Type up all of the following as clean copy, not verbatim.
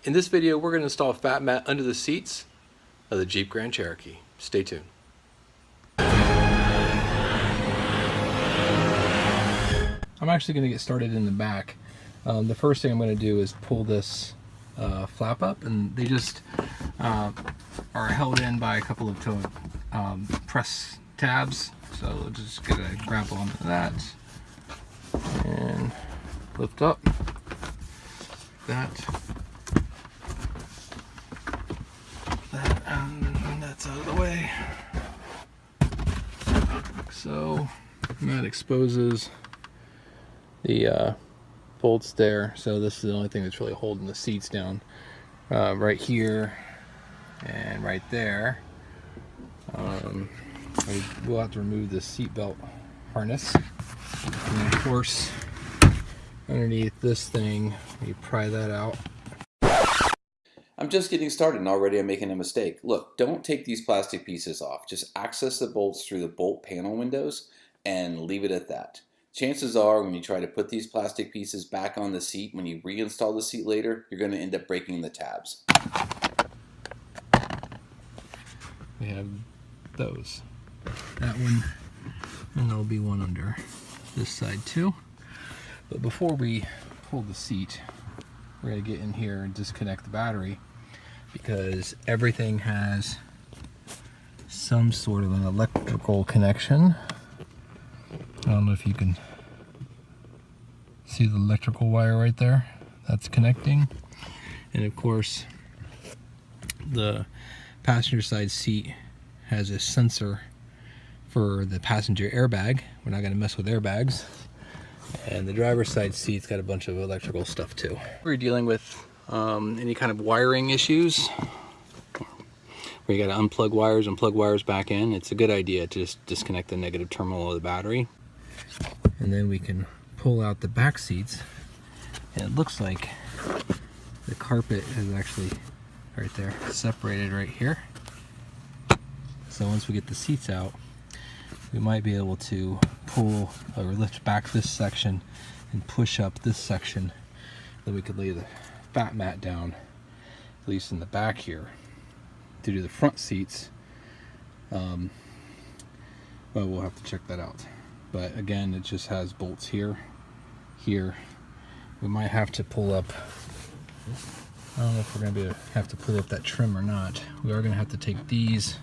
In this video, we're going to install a fat mat under the seats of the Jeep Grand Cherokee. Stay tuned. I'm actually going to get started in the back. The first thing I'm going to do is pull this flap up, and they just are held in by a couple of press tabs. So we'll just get a grab onto that and lift up that. And that's out of the way. So that exposes the bolts there. So this is the only thing that's really holding the seats down, right here and right there. We'll have to remove the seat belt harness, and of course underneath this thing you pry that out. I'm just getting started and already I'm making a mistake. Look, don't take these plastic pieces off. Just access the bolts through the bolt panel windows and leave it at that. Chances are when you try to put these plastic pieces back on the seat, when you reinstall the seat later, you're going to end up breaking the tabs. We have those. That one, and there'll be one under this side too. But before we pull the seat, we're going to get in here and disconnect the battery, because everything has some sort of an electrical connection. I don't know if you can see the electrical wire right there. That's connecting. And of course, the passenger side seat has a sensor for the passenger airbag. We're not going to mess with airbags. And the driver's side seat's got a bunch of electrical stuff too. We're dealing with any kind of wiring issues where you got to unplug wires and plug wires back in. It's a good idea to just disconnect the negative terminal of the battery. And then we can pull out the back seats. And it looks like the carpet is actually right there, separated right here. So once we get the seats out, we might be able to pull or lift back this section and push up this section. Then we could lay the fat mat down, at least in the back here, to do the front seats. Well, we'll have to check that out. But again, it just has bolts here, here. We might have to pull up, I don't know if we're going to have to pull up that trim or not. We are going to have to take these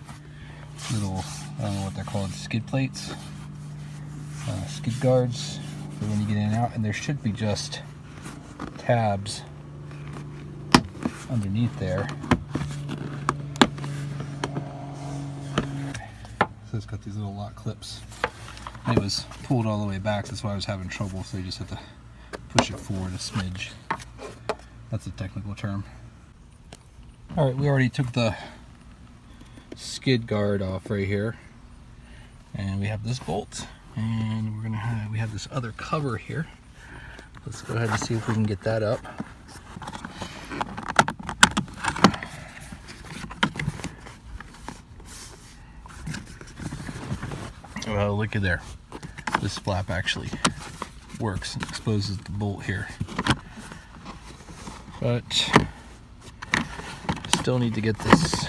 little, I don't know what they're called, skid plates, skid guards for when you get in and out, and there should be just tabs underneath there. So it's got these little lock clips. It was pulled all the way back, that's why I was having trouble, so you just have to push it forward a smidge. That's a technical term. Alright, we already took the skid guard off right here, and we have this bolt, and we have this other cover here. Let's go ahead and see if we can get that up. Well, look at there. This flap actually works and exposes the bolt here, but still need to get this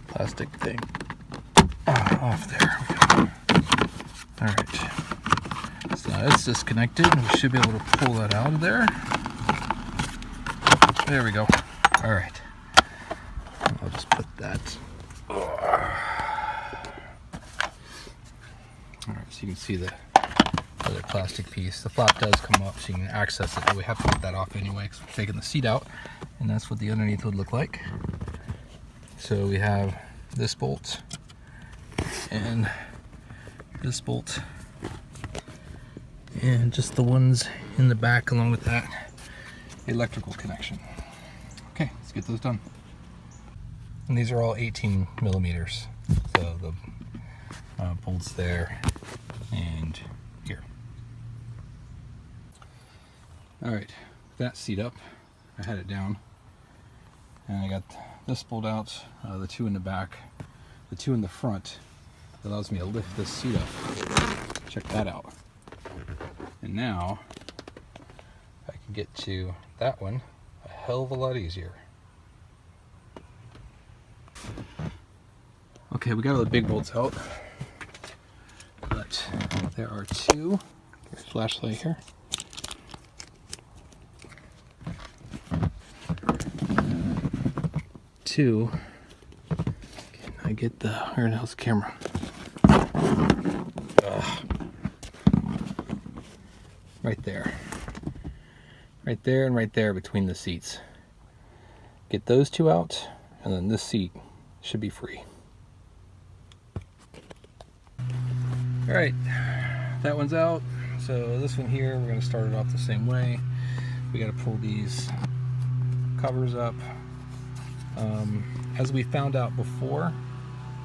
plastic thing off there. Alright, so it's disconnected. We should be able to pull that out of there. There we go. Alright, I'll just put that. Alright, so you can see the other plastic piece. The flap does come up so you can access it, but we have to get that off anyway because we're taking the seat out, and that's what the underneath would look like. So we have this bolt and this bolt, and just the ones in the back along with that electrical connection. Okay, let's get those done. And these are all 18 millimeters. So the bolts there and here. Alright, that seat up, I had it down, and I got this bolt out, the two in the back, the two in the front. That allows me to lift this seat up. Check that out. And now I can get to that one. I hell of a lot easier. Okay, we got all the big bolts out, but there are two. Here's a flashlight here. Two. Can I get the, where the hell's the camera? Right there. Right there and right there between the seats. Get those two out, and then this seat should be free. Alright, that one's out. So this one here, we're going to start it off the same way. We got to pull these covers up. As we found out before,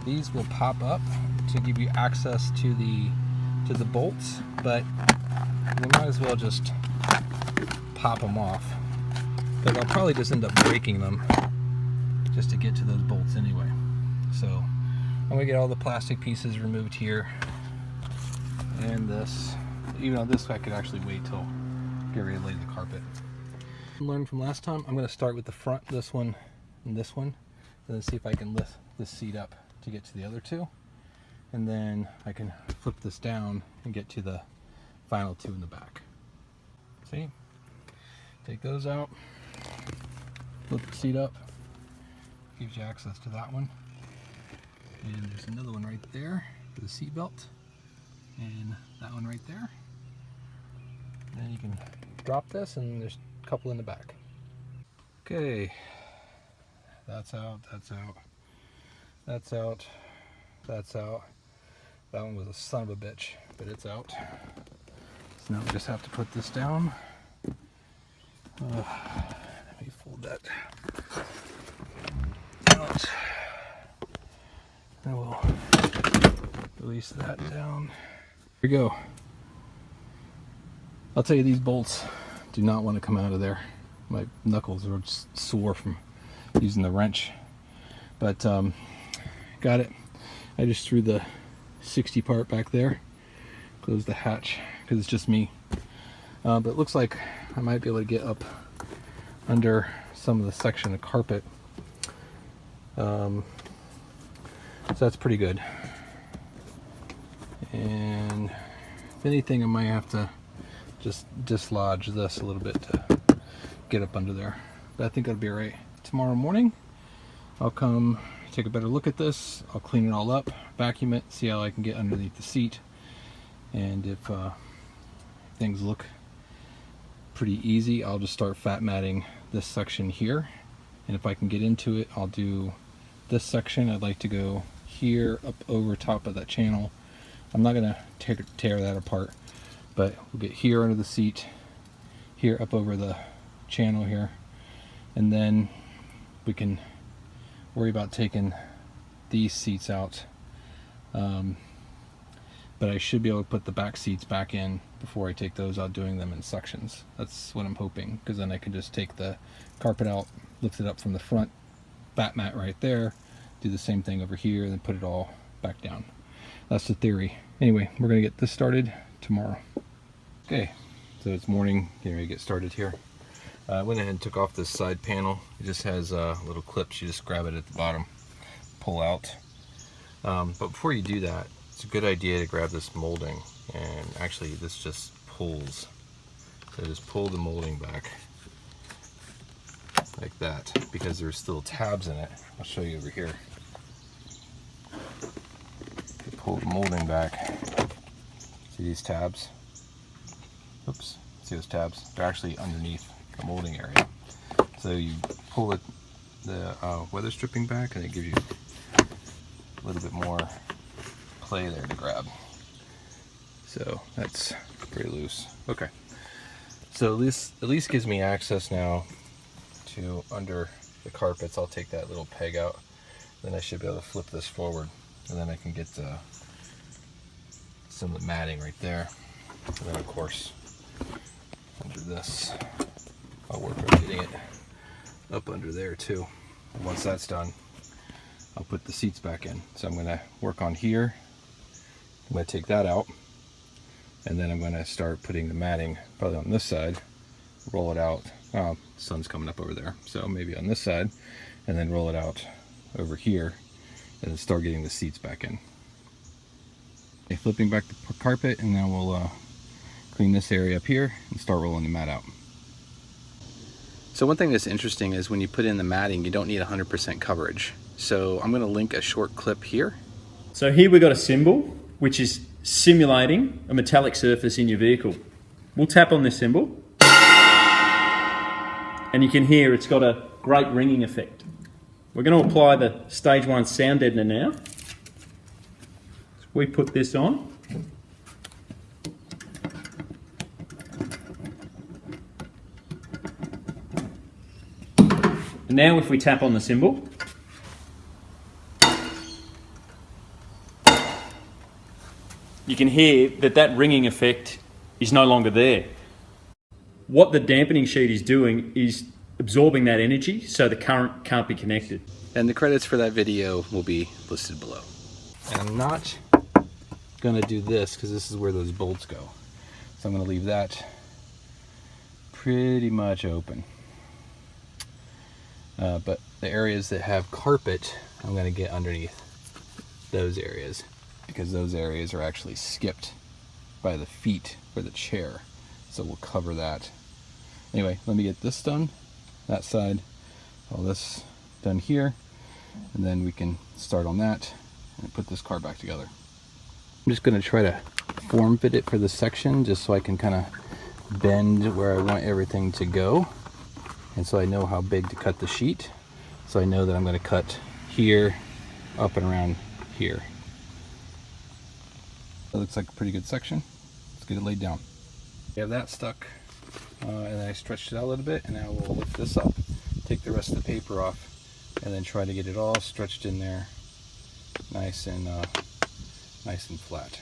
these will pop up to give you access to the bolts, but we might as well just pop them off. But I'll probably just end up breaking them just to get to those bolts anyway. So I'm going to get all the plastic pieces removed here. And this, even on this I could actually wait till get ready to lay the carpet. Learned from last time, I'm going to start with the front, this one and this one, and then see if I can lift this seat up to get to the other two, and then I can flip this down and get to the final two in the back. See? Take those out, flip the seat up, gives you access to that one, and there's another one right there for the seat belt. And that one right there. And then you can drop this, and there's a couple in the back. Okay, that's out, that's out, that's out, that's out. That one was a son of a bitch, but it's out. So now we just have to put this down. Let me fold that out. And we'll release that down. Here we go. I'll tell you, these bolts do not want to come out of there. My knuckles are just sore from using the wrench. But got it. I just threw the 60 part back there. Closed the hatch because it's just me. But it looks like I might be able to get up under some of the section of carpet. So that's pretty good. And if anything, I might have to just dislodge this a little bit to get up under there. But I think that'll be all right. Tomorrow morning, I'll come take a better look at this. I'll clean it all up, vacuum it, see how I can get underneath the seat. And if things look pretty easy, I'll just start fat matting this section here. And if I can get into it, I'll do this section. I'd like to go here up over top of that channel. I'm not gonna tear that apart, but we'll get here under the seat, here up over the channel here, and then we can worry about taking these seats out. But I should be able to put the back seats back in before I take those out, doing them in sections. That's what I'm hoping, because then I can just take the carpet out, lift it up from the front, fat mat right there, do the same thing over here, and then put it all back down. That's the theory. Anyway, we're gonna get this started tomorrow. Okay, so it's morning, getting ready to get started here. I went ahead and took off this side panel. It just has little clips. You just grab it at the bottom, pull out. But before you do that, it's a good idea to grab this molding, and actually this just pulls. So just pull the molding back like that, because there's still tabs in it. I'll show you over here. You pull the molding back. See these tabs? Oops, see those tabs? They're actually underneath the molding area. So you pull it, the weather stripping back, and it gives you a little bit more play there to grab. So that's pretty loose. Okay, so this at least gives me access now to under the carpets. I'll take that little peg out, then I should be able to flip this forward, and then I can get some of the matting right there. And then of course under this I'll work on getting it up under there too. And once that's done, I'll put the seats back in. So I'm going to work on here. I'm going to take that out, and then I'm going to start putting the matting probably on this side, roll it out sun's coming up over there, so maybe on this side, and then roll it out over here, and then start getting the seats back in. Okay, flipping back the carpet, and then we'll clean this area up here and start rolling the mat out. So one thing that's interesting is when you put in the matting, you don't need 100% coverage. So I'm going to link a short clip here. So here we've got a symbol which is simulating a metallic surface in your vehicle. We'll tap on this symbol and you can hear it's got a great ringing effect. We're going to apply the stage 1 sound deadener now. So we put this on. And now if we tap on the symbol, you can hear that ringing effect is no longer there. What the dampening sheet is doing is absorbing that energy so the current can't be connected. And the credits for that video will be listed below. And I'm not gonna do this because this is where those bolts go. So I'm gonna leave that pretty much open. But the areas that have carpet, I'm going to get underneath those areas because those areas are actually skipped by the feet for the chair. So we'll cover that. Anyway, let me get this done, that side, all this done here, and then we can start on that and put this car back together. I'm just going to try to form fit it for this section just so I can kind of bend where I want everything to go. And so I know how big to cut the sheet. So I know that I'm going to cut here, up and around here. That looks like a pretty good section. Let's get it laid down. We have that stuck, and then I stretched it out a little bit, and now we'll lift this up, take the rest of the paper off, and then try to get it all stretched in there, nice and flat.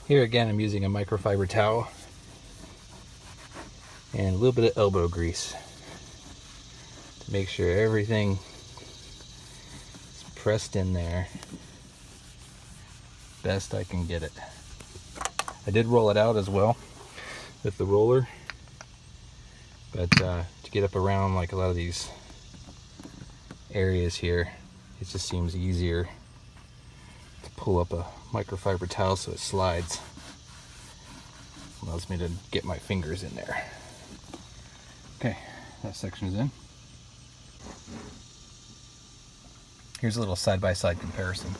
Here again, I'm using a microfiber towel and a little bit of elbow grease to make sure everything is pressed in there best I can get it. I did roll it out as well with the roller, but to get up around like a lot of these areas here, it just seems easier to pull up a microfiber towel so it slides. Allows me to get my fingers in there. Okay, that section is in. Here's a little side-by-side comparison.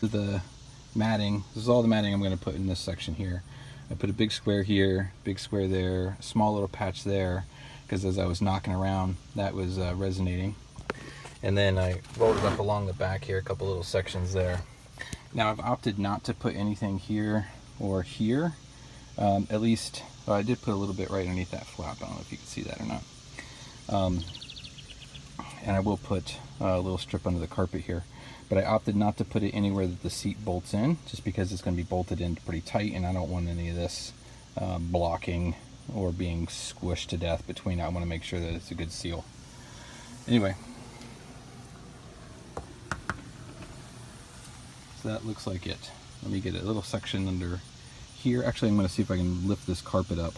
The matting, this is all the matting I'm going to put in this section here. I put a big square here, big square there, a small little patch there, because as I was knocking around, that was resonating. And then I rolled it up along the back here, a couple little sections there. Now I've opted not to put anything here or here, at least, well, I did put a little bit right underneath that flap. I don't know if you can see that or not. And I will put a little strip under the carpet here. But I opted not to put it anywhere that the seat bolts in, just because it's going to be bolted in pretty tight, and I don't want any of this blocking or being squished to death between. I want to make sure that it's a good seal. Anyway, so that looks like it. Let me get a little section under here. Actually, I'm going to see if I can lift this carpet up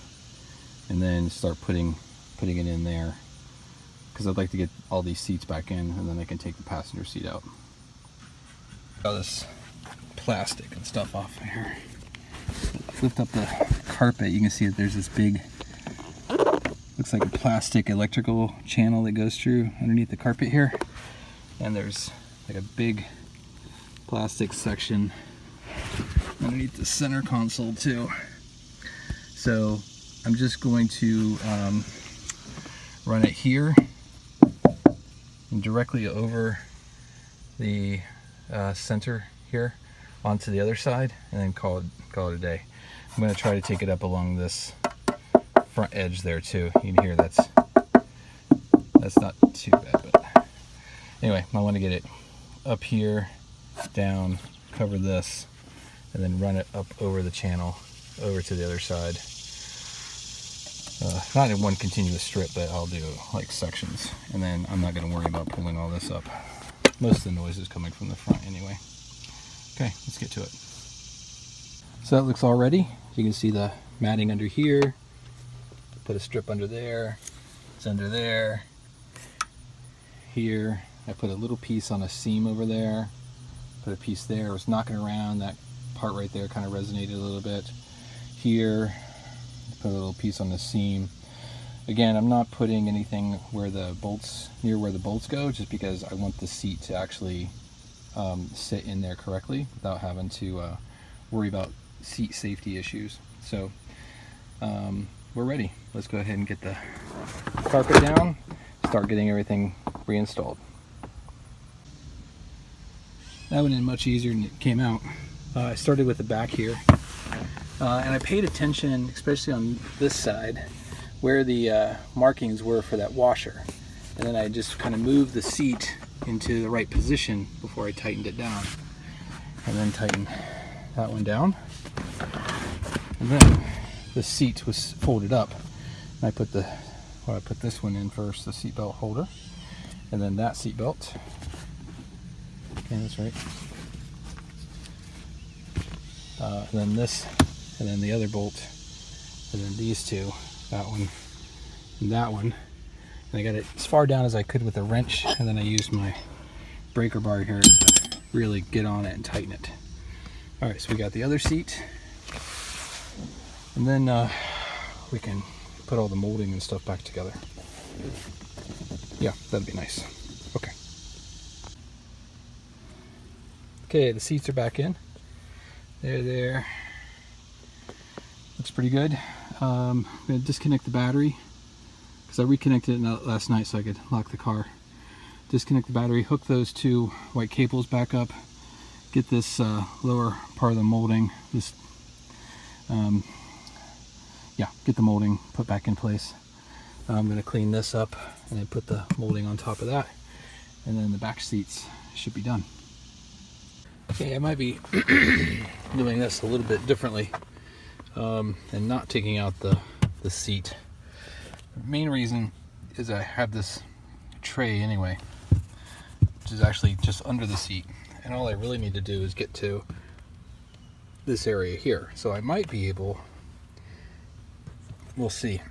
and then start putting it in there, because I'd like to get all these seats back in, and then I can take the passenger seat out. All this plastic and stuff off here. Lift up the carpet, you can see that there's this big, looks like a plastic electrical channel that goes through underneath the carpet here, and there's like a big plastic section underneath the center console too. So I'm just going to run it here and directly over the center here onto the other side, and then call it a day. I'm going to try to take it up along this front edge there too. You can hear that's not too bad, but anyway, I want to get it up here, down, cover this, and then run it up over the channel over to the other side. not in one continuous strip, but I'll do like sections, and then I'm not going to worry about pulling all this up. Most of the noise is coming from the front anyway. Okay, let's get to it. So that looks all ready. You can see the matting under here. Put a strip under there. It's under there. Here, I put a little piece on a seam over there. Put a piece there. I was knocking around. That part right there kind of resonated a little bit. Here, put a little piece on the seam. Again, I'm not putting anything where the bolts, near where the bolts go, just because I want the seat to actually sit in there correctly without having to worry about seat safety issues. So we're ready. Let's go ahead and get the carpet down, start getting everything reinstalled. That went in much easier than it came out. I started with the back here, and I paid attention, especially on this side, where the markings were for that washer. And then I just kind of moved the seat into the right position before I tightened it down. And then tighten that one down. And then the seat was folded up. And I put this one in first, the seat belt holder. And then that seat belt. Okay, that's right. And then this, and then the other bolt, and then these two, that one and that one. And I got it as far down as I could with a wrench, and then I used my breaker bar here to really get on it and tighten it. All right, so we got the other seat, and then we can put all the molding and stuff back together. Yeah, that'd be nice. Okay. Okay, the seats are back in. They're there. Looks pretty good. I'm going to disconnect the battery because I reconnected it last night so I could lock the car. Disconnect the battery, hook those two white cables back up, get this lower part of the molding, get the molding put back in place. I'm going to clean this up and then put the molding on top of that, and then the back seats should be done. Okay, I might be doing this a little bit differently and not taking out the seat. The main reason is I have this tray anyway, which is actually just under the seat, and all I really need to do is get to this area here. So I might be able, we'll see,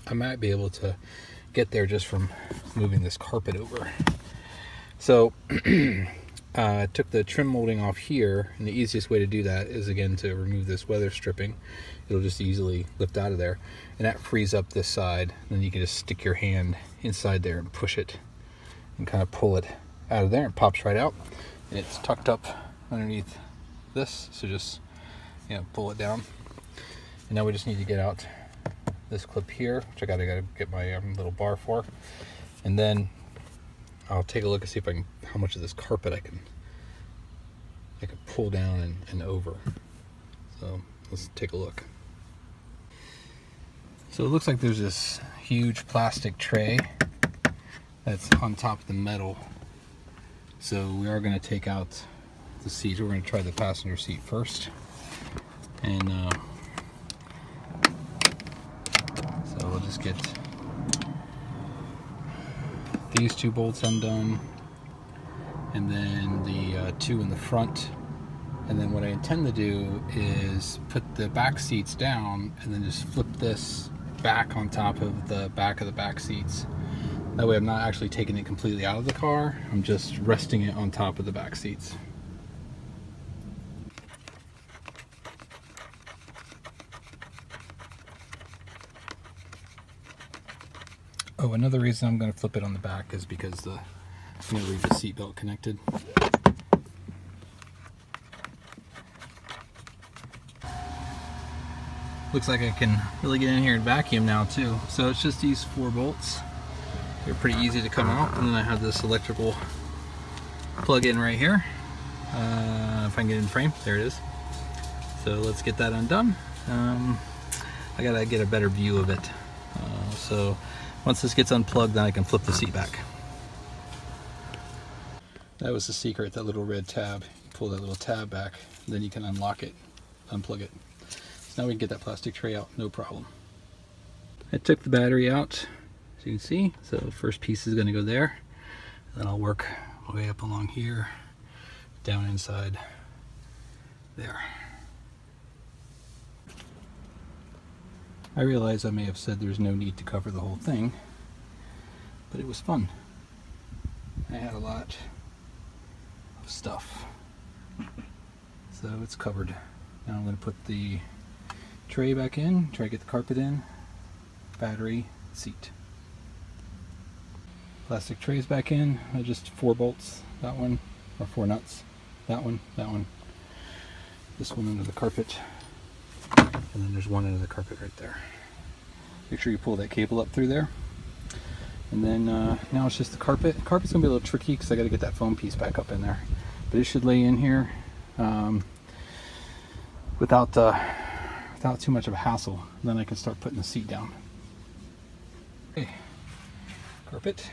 I might be able to get there just from moving this carpet over. So I took the trim molding off here, and the easiest way to do that is again to remove this weather stripping. It'll just easily lift out of there, and that frees up this side. Then you can just stick your hand inside there and push it and kind of pull it out of there. It pops right out, and it's tucked up underneath this, so just pull it down. And now we just need to get out this clip here, which I gotta get my little bar for, and then I'll take a look and see if I can, how much of this carpet I can pull down and over. So let's take a look. So it looks like there's this huge plastic tray that's on top of the metal. So we are going to take out the seat. We're going to try the passenger seat first. And so we'll just get these two bolts undone, and then the two in the front. And then what I intend to do is put the back seats down and then just flip this back on top of the back seats. That way I'm not actually taking it completely out of the car, I'm just resting it on top of the back seats. Oh, another reason I'm going to flip it on the back is because I'm going to leave the seat belt connected. Looks like I can really get in here and vacuum now too. So it's just these 4 bolts. They're pretty easy to come out, and then I have this electrical plug-in right here. If I can get in frame, there it is. So let's get that undone. I gotta get a better view of it. So once this gets unplugged, then I can flip the seat back. That was the secret, that little red tab. You pull that little tab back, then you can unlock it, unplug it. So now we can get that plastic tray out, no problem. I took the battery out, as you can see. So first piece is going to go there. Then I'll work my way up along here, down inside there. I realize I may have said there's no need to cover the whole thing, but it was fun. I had a lot of stuff, so it's covered. Now I'm going to put the tray back in, try to get the carpet in, battery, seat. Plastic trays back in, just 4 bolts, that one, or 4 nuts, that one, this one under the carpet, and then there's one under the carpet right there. Make sure you pull that cable up through there. And then now it's just the carpet. The carpet's gonna be a little tricky because I gotta get that foam piece back up in there. But it should lay in here without too much of a hassle. Then I can start putting the seat down. Okay, carpet.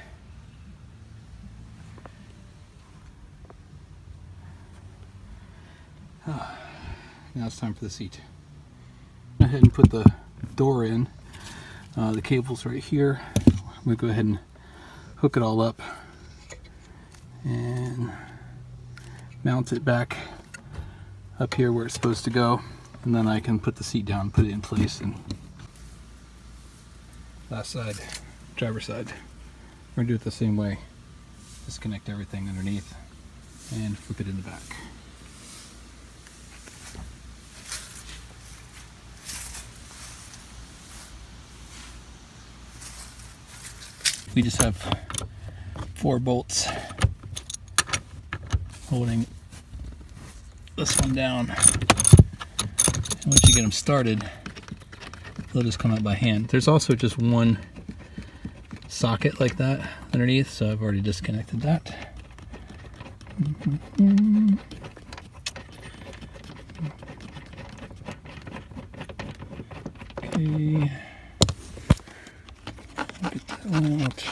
Now it's time for the seat. Go ahead and put the door in. The cable's right here. I'm going to go ahead and hook it all up and mount it back up here where it's supposed to go, and then I can put the seat down, put it in place. And last side, driver's side, we're going to do it the same way. Disconnect everything underneath and flip it in the back. We just have 4 bolts holding this one down. And once you get them started, they'll just come out by hand. There's also just one socket like that underneath, so I've already disconnected that. Okay. Get that one out.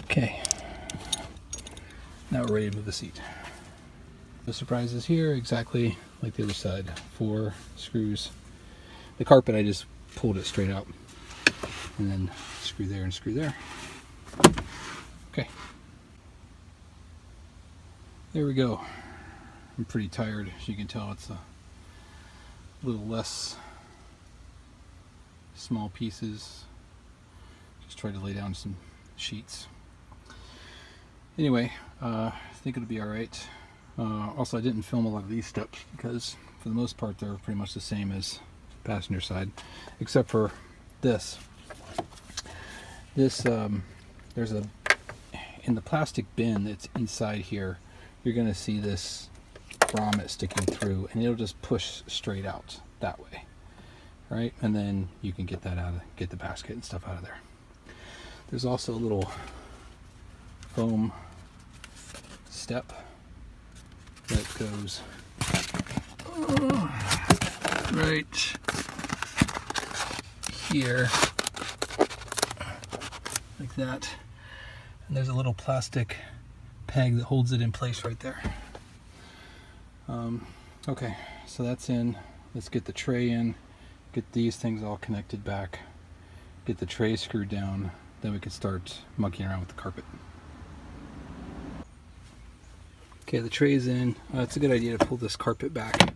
Okay, now we're ready to move the seat. The surprise is here, exactly like the other side. 4 screws. The carpet, I just pulled it straight out, and then screw there and screw there. Okay. There we go. I'm pretty tired, as you can tell. It's a little less small pieces. Just tried to lay down some sheets. Anyway, I think it'll be alright. Also, I didn't film a lot of these steps because for the most part they're pretty much the same as passenger side, except for this. There's a, in the plastic bin that's inside here, you're going to see this grommet sticking through, and it'll just push straight out that way, right? And then you can get that out, get the basket and stuff out of there. There's also a little foam step that goes right here, like that. And there's a little plastic peg that holds it in place right there. Okay, so that's in. Let's get the tray in, get these things all connected back, get the tray screwed down, then we can start monkeying around with the carpet. Okay, the tray's in. It's a good idea to pull this carpet back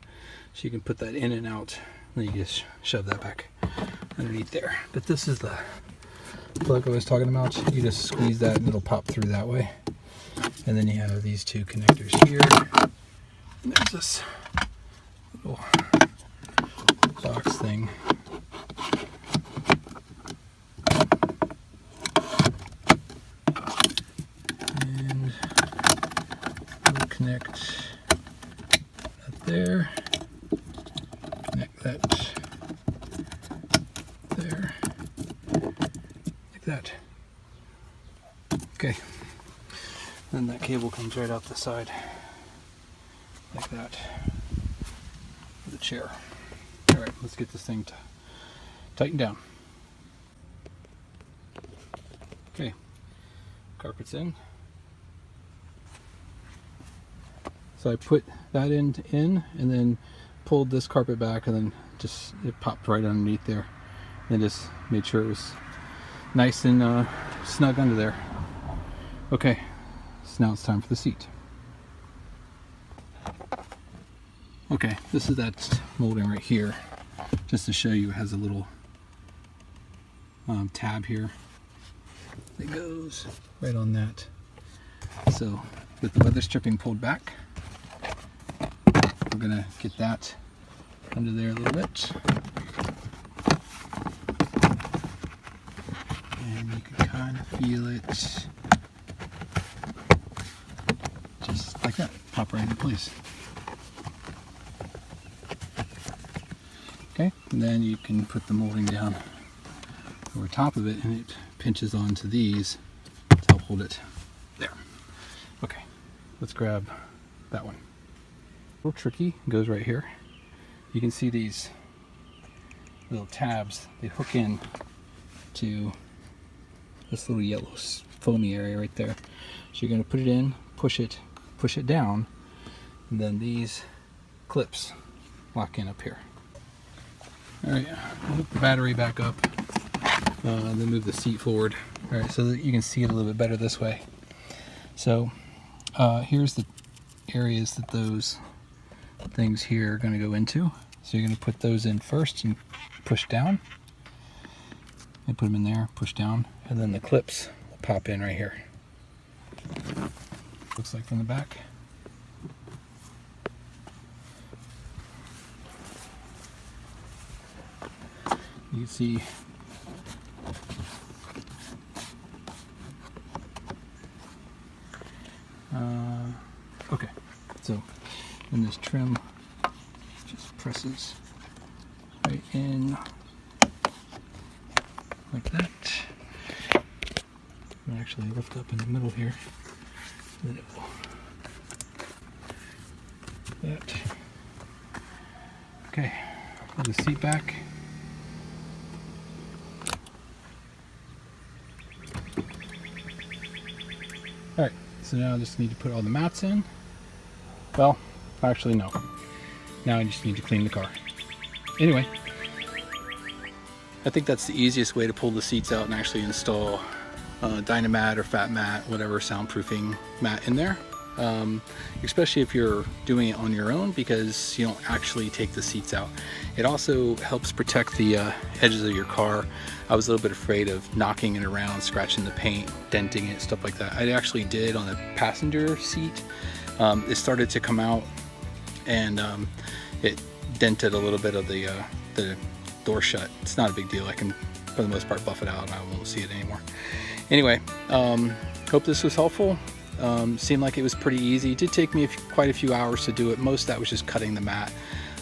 so you can put that in and out, and then you just shove that back underneath there. But this is the plug I was talking about. You just squeeze that and it'll pop through that way. And then you have these 2 connectors here. And there's this little box thing. And we'll connect that there. Connect that there. Like that. Okay. Then that cable comes right out the side, like that, for the chair. All right, let's get this thing tightened down. Okay, Carpet's in. So I put that in and then pulled this carpet back, and then just it popped right underneath there. And just made sure it was nice and snug under there. Okay, so now it's time for the seat. Okay, this is that molding right here, just to show you. It has a little tab here that goes right on that. So with the weather stripping pulled back, we're gonna get that under there a little bit. And you can kind of feel it just like that, pop right into place. Okay, and then you can put the molding down over top of it, and it pinches onto these to help hold it there. Okay, let's grab that one. A little tricky, it goes right here. You can see these little tabs, they hook in to this little yellow foamy area right there. So you're going to put it in, push it down, and then these clips lock in up here. Alright, hook the battery back up, then move the seat forward. Alright, so that you can see it a little bit better this way. So here's the areas that those things here are going to go into. So you're going to put those in first and push down. And put them in there, push down, and then the clips will pop in right here. Looks like from the back. You can see okay, so then this trim just presses right in like that. I'll actually lift up in the middle here. Then it will that. Okay, pull the seat back. Alright, so now I just need to put all the mats in. Well, actually no. Now I just need to clean the car. Anyway, I think that's the easiest way to pull the seats out and actually install Dynomat or fatmat, whatever soundproofing mat in there. Especially if you're doing it on your own, because you don't actually take the seats out. It also helps protect the edges of your car. I was a little bit afraid of knocking it around, scratching the paint, denting it, stuff like that. I actually did on the passenger seat. It started to come out, and it dented a little bit of the door shut. It's not a big deal. I can, for the most part, buff it out and I won't see it anymore. Anyway, hope this was helpful. Seemed like it was pretty easy. It did take me quite a few hours to do it. Most of that was just cutting the mat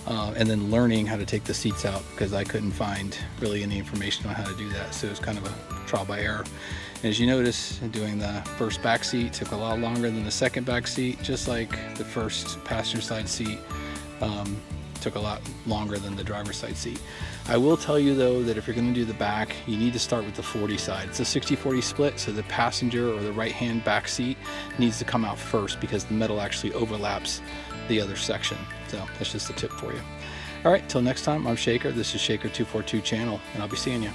and then learning how to take the seats out, because I couldn't find really any information on how to do that. So it was kind of a trial by error. And as you notice, doing the first back seat took a lot longer than the second back seat, just like the first passenger side seat took a lot longer than the driver's side seat. I will tell you though that if you're going to do the back, you need to start with the 40 side. It's a 60-40 split, so the passenger or the right hand back seat needs to come out first, because the metal actually overlaps the other section. So that's just a tip for you. Alright, till next time, I'm Shaker. This is Shaker242 channel, and I'll be seeing you.